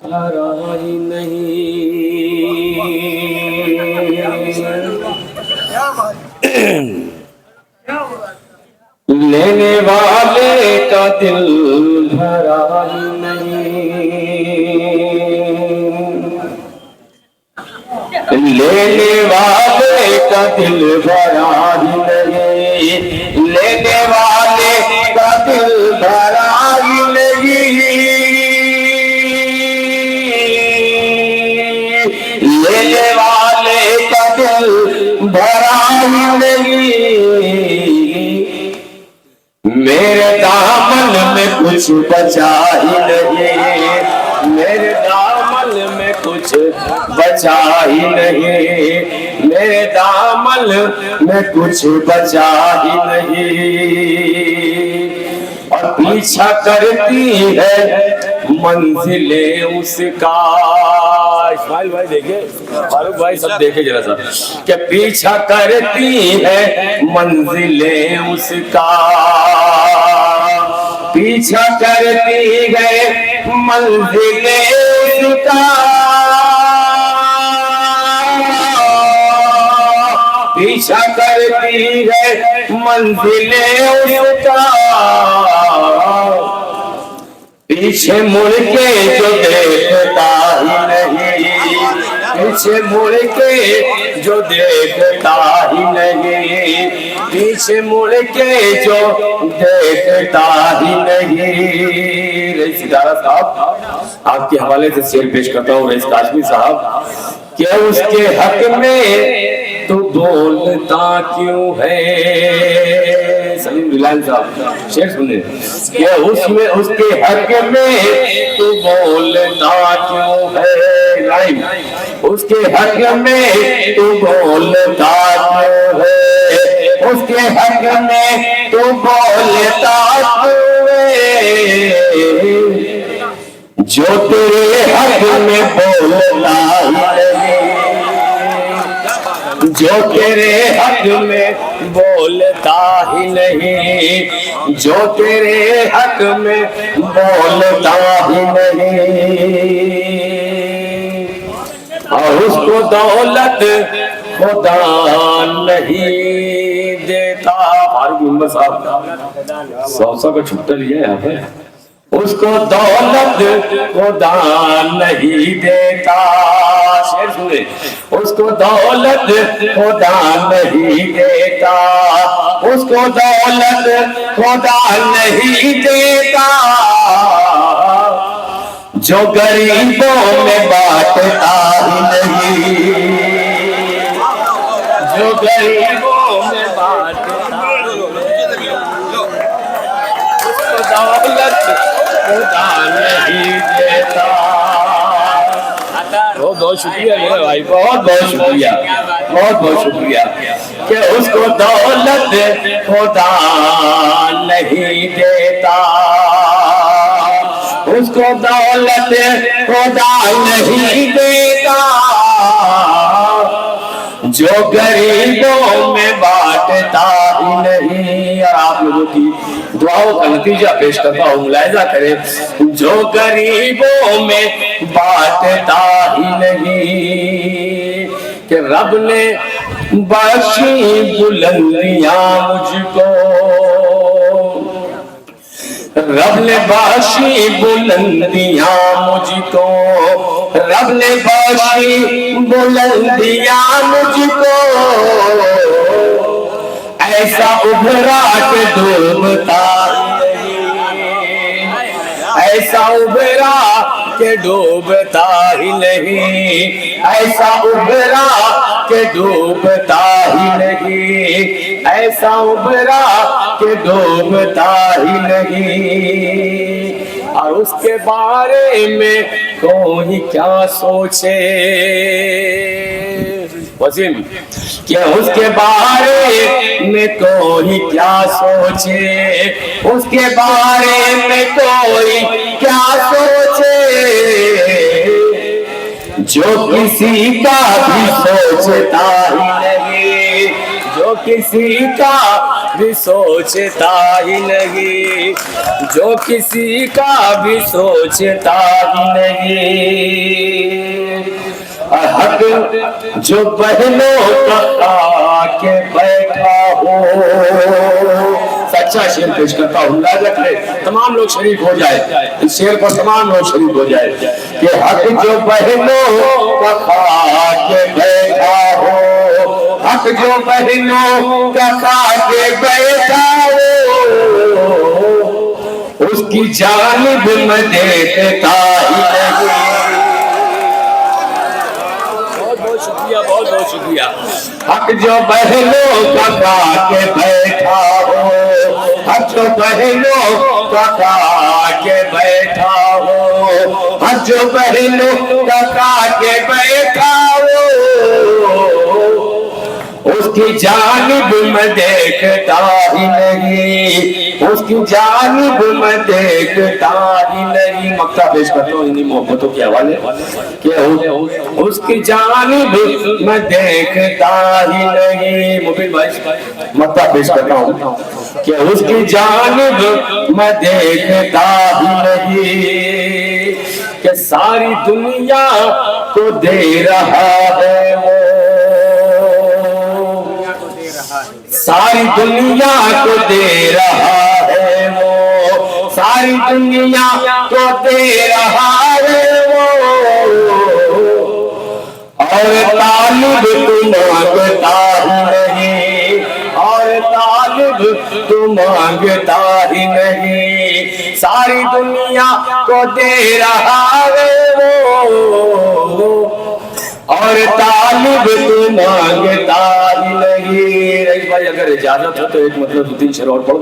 ही नहीं लेने वाले का दिल भरा ही नहीं, लेने वाले का दिल भरा ही नहीं, लेने वाले का दिल भरा ही नहीं, लेने वाले का दिल भरा ही नहीं। मेरे दामन में कुछ बचा ही नहीं, मेरे दामन में कुछ बचा ही नहीं, मेरे दामन में कुछ बचा ही नहीं। और पीछा करती है मंजिले उसका। इस्माइल भाई देखे, फारूक भाई सब देखे जरा सा, क्या पीछा करती है मंजिले उसका, पीछा करती है मंजिले उसका, पीछा करती है मंजिले उसका। पीछे मुड़ के जो देखता ही नहीं, पीछे मुड़ के जो देखता ही नहीं, पीछे मुड़ के जो देखता ही नहीं। रईस सितारा साहब आपके हवाले से शेर पेश करता हूँ। रईस काशमी साहब, क्या उसके हक में तो बोलता क्यों है। सलीम बिलाल साहब शेर सुने, क्या उसमें उसके हक में तो बोलता क्यों है। लाइन, उसके हक में तो बोलता क्यों है, उसके हक में तो बोलता क्यों है। जो तेरे हक में बोलता है, जो तेरे हक में बोलता ही नहीं, जो तेरे हक में बोलता ही नहीं। और उसको दौलत खुदा नहीं देता। फारूक उमर साहब 100 का छुट्टा लिया यहाँ पे। उसको दौलत खुदा नहीं देता। शेर सुने, उसको दौलत खुदा नहीं देता, उसको दौलत खुदा नहीं देता। जो गरीबों में बांटता ही नहीं, जो गरीबों में बांटता, उसको दौलत खुदा नहीं देता। बहुत बहुत शुक्रिया मेरे भाई, बहुत बहुत शुक्रिया, बहुत बहुत शुक्रिया कि उसको दौलत खुदा नहीं देता, उसको दौलत खुदा नहीं देता। जो गरीबों में बांटता ही नहीं। और आप लोगों की दुआओं का नतीजा पेश करता हूँ, मुलाहिजा करें। जो गरीबों में बांटता ही नहीं, कि रब ने बख्शी बुलंदियां मुझको, रब ने बख्शी बुलंदियां मुझको, रब ने बख्शी बुलंदियां मुझको। ऐसा उभरा के डूबता नहीं, ऐसा उभरा के डूबता ही नहीं, ऐसा उभरा के डूबता ही नहीं, ऐसा उभरा के डूबता ही नहीं। और उसके बारे में कोई क्या सोचे। वसीम, क्या उसके बारे में कोई क्या सोचे, उसके बारे में कोई क्या सोचे। जो किसी का भी सोचता ही नहीं, जो किसी का भी सोचता ही नहीं, जो किसी का भी सोचता ही नहीं। हक जो बहनों का के बैठा हो, सच्चा शेर पेश करता हूँ, याद रख ले, तमाम लोग शरीक हो जाए, इस शेर पर तमाम लोग शरीक हो जाए कि हक जो बहनों का खा के बैठा हो, हक जो बहनों का खा के बैठा हो, उसकी जानिब में देखता ही नहीं। शुक्रिया, बहुत बहुत शुक्रिया। हक जो बहनों का खा के बैठा हो, हक जो बहनों का खा के बैठा हो, हक जो बहनों का खा के बैठा हो, उसकी जानिब में देखता ही नहीं, उसकी जानिब में देखता ही नहीं। मक्ता पेश करता हूँ इन्हीं मोहब्बतों के हवाले कि उसकी जानिब में देखता ही नहीं। मुबीन भाई मक्ता पेश करता हूँ कि उसकी जानिब में देखता ही नहीं, कि सारी दुनिया को दे रहा है वो, सारी दुनिया को दे रहा है वो, सारी दुनिया को दे रहा है वो, और तालिब तू मांगता ही नहीं, और तालिब तू मांगता ही नहीं, सारी दुनिया को दे रहा है वो, और तालिब तू मांगता ही नहीं। रईस भाई अगर इजाजत हो तो एक मतलब 2-3 शेर और पढ़ो।